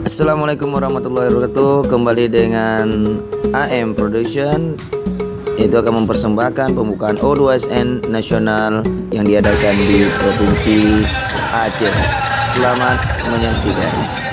Assalamualaikum warahmatullahi wabarakatuh. Kembali dengan AM Production. Itu akan mempersembahkan pembukaan O2SN nasional yang diadakan di Provinsi Aceh. Selamat menyaksikan.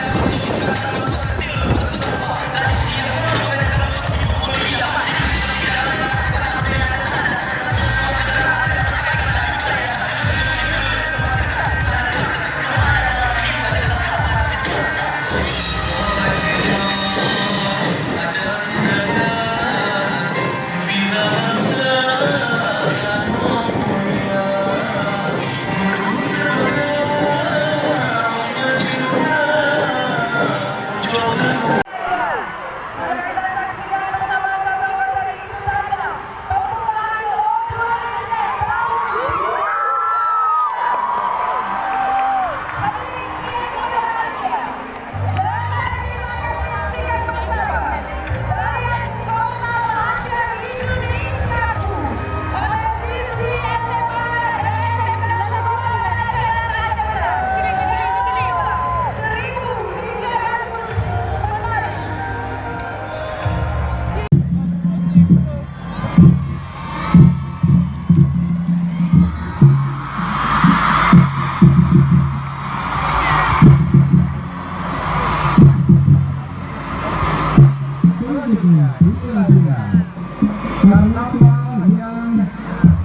Karnaval yang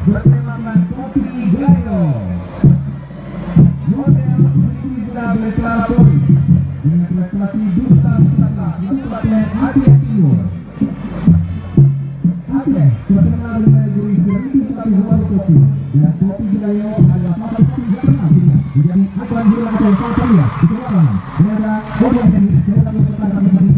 bertemakan kopi gayo, model Sisa Metrapoli dengan prestasi duta wisata Kabupaten Aceh Timur. Aceh terkenal dengan negeri 1.001 warung kopi, dan kopi gayo adalah salah satu kopi yang pernah menjadi acuan hilang atau salah satunya di Sumbawa. Dengan ada kopi yang sendiri, kita akan bertanya